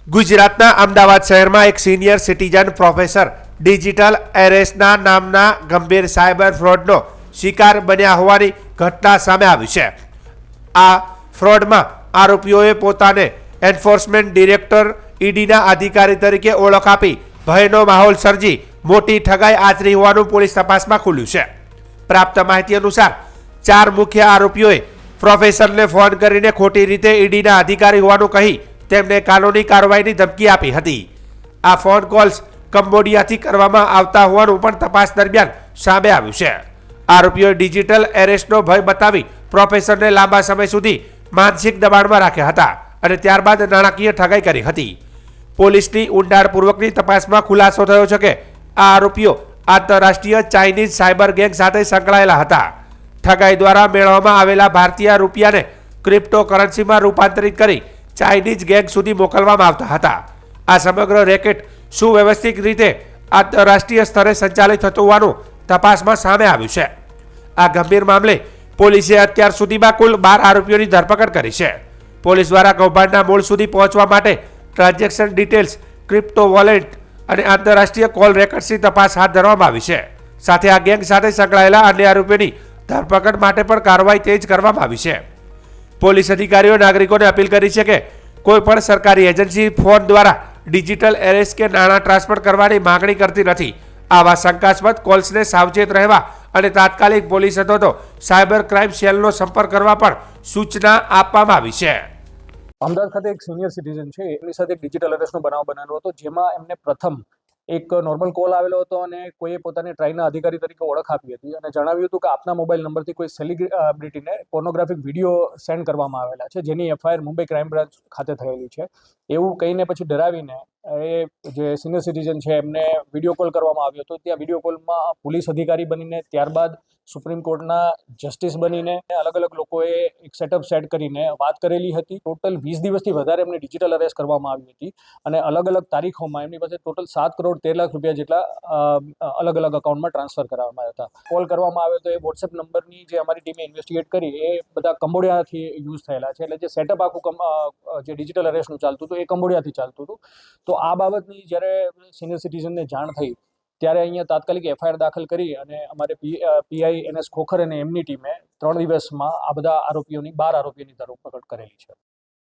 ગુજરાતના અમદાવાદ શહેરમાં એક સિનિયર સિટીઝન પ્રોફેસર ડિજિટલ એરેસ્ટના નામના ગંભીર સાયબર ફ્રોડનો શિકાર બન્યા હોવાની ઘટના સામે આવી છે। આ ફ્રોડમાં આરોપીઓએ પોતાને એન્ફોર્સમેન્ટ ડિરેક્ટર ઈડીના અધિકારી તરીકે ઓળખ આપી ભયનો માહોલ સર્જી મોટી ઠગાઈ આચરી હોવાનું પોલીસ તપાસમાં ખુલ્યું છે। પ્રાપ્ત માહિતી અનુસાર 4 મુખ્ય આરોપીઓએ પ્રોફેસરને ફોન કરીને ખોટી રીતે ઈડીના અધિકારી હોવાનું કહી તેમને કાનૂની કાર્યવાહીની ધમકી આપી હતી। આ ફોન કોલ્સ કંબોડિયાથી કરવામાં આવતા હોવાનું પણ તપાસ દરમિયાન સામે આવ્યું છે। આરોપીઓએ ડિજિટલ એરેસ્ટનો ભય બતાવી પ્રોફેસરને લાંબા સમય સુધી માનસિક દબાણમાં રાખ્યા હતા અને ત્યારબાદ નાણાકીય ઠગાઈ કરી હતી। પોલીસની ઊંડાણપૂર્વકની તપાસમાં ખુલાસો થયો છે કે આ આરોપીઓ આંતરરાષ્ટ્રીય ચાઇનીઝ સાયબર ગેંગ સાથે સંકળાયેલા હતા। ઠગાઈ દ્વારા મેળવવામાં આવેલા ભારતીય રૂપિયાને ક્રિપ્ટોકરન્સીમાં રૂપાંતરિત કરી ચાઇનીઝ ગેંગ સુધી મોકલવામાં આવતા હતા। આ સમગ્ર રેકેટ સુવ્યવસ્થિત રીતે આંતરરાષ્ટ્રીય સ્તરે સંચાલિત થતું હોવાનું તપાસમાં સામે આવ્યું છે। આ ગંભીર મામલે પોલીસે અત્યાર સુધીમાં કુલ 12 આરોપીઓની ધરપકડ કરી છે। પોલીસ દ્વારા કૌભાંડના મૂળ સુધી પહોંચવા માટે ટ્રાન્ઝેક્શન ડિટેલ્સ, ક્રિપ્ટો વોલેટ અને આંતરરાષ્ટ્રીય કોલ રેકર્ડ્સની તપાસ હાથ ધરવામાં આવી છે। સાથે આ ગેંગ સાથે સંકળાયેલા અન્ય આરોપીઓની ધરપકડ માટે પણ કાર્યવાહી તેજ કરવામાં આવી છે। પોલીસ અધિકારીઓ નાગરિકોને અપીલ કરી છે કે કોઈ પણ સરકારી એજન્સી ફોન દ્વારા ડિજિટલ એરેસ્ટ કે નાણાં ટ્રાન્સફર કરવાની માંગણી કરતી નથી। આવા શંકાસ્પદ કોલ્સને સાવચેત રહેવા અને તાત્કાલિક પોલીસ અથવા તો સાયબર ક્રાઇમ સેલનો સંપર્ક કરવા પણ સૂચના આપવામાં આવી છે। અમદાવાદ ખાતે એક સિનિયર સિટીઝન છે, એમની સાથે એક ડિજિટલ અરેસ્ટનો બનાવ બનેલો હતો, જેમાં એમને પ્રથમ એક નોર્મલ કોલ આવેલો હતો અને કોઈએ પોતાની ટ્રાઇના અધિકારી તરીકે ઓળખ આપી હતી અને જણાવ્યું હતું કે આપના મોબાઈલ નંબરથી કોઈ સેલિબ્રિટીને પોર્નોગ્રાફિક વિડીયો સેન્ડ કરવામાં આવેલા છે, જેની એફઆઈઆર મુંબઈ ક્રાઇમ બ્રાન્ચ ખાતે થયેલી છે। એવું કહીને પછી ડરાવીને એ જે સિનિયર સિટીઝન છે એમને વિડીયો કોલ કરવામાં આવ્યો હતો। ત્યાં વિડીયો કોલમાં પોલીસ અધિકારી બનીને, ત્યારબાદ સુપ્રીમ કોર્ટના જસ્ટિસ બનીને અલગ અલગ લોકોએ એક સેટઅપ સેટ કરીને વાત કરેલી હતી। ટોટલ 20 દિવસથી વધારે એમને ડિજિટલ અરેસ્ટ કરવામાં આવી હતી અને અલગ અલગ તારીખોમાં એમની પાસે ટોટલ 7 કરોડ 13 લાખ રૂપિયા જેટલા અલગ અલગ અકાઉન્ટમાં ટ્રાન્સફર કરવામાં આવ્યા હતા। કોલ કરવામાં આવ્યો તો એ વોટ્સએપ નંબરની જે અમારી ટીમે ઇન્વેસ્ટિગેટ કરી એ બધા કંબોડિયાથી યુઝ થયેલા છે, એટલે જે સેટઅપ આખું જે ડિજિટલ અરેસ્ટનું ચાલતું હતું એ કંબોડિયાથી ચાલતું હતું। તો આ બાબતની જ્યારે સિનિયર સિટીઝનને જાણ થઈ ત્યારે અહીંયા તાત્કાલિક એફઆઈઆર દાખલ કરી અને અમારે પીઆઈ NS ખોખર અને એમની ટીમે 3 દિવસમાં આ બધા આરોપીઓની 12 આરોપીઓની ધરપકડ કરેલી છે।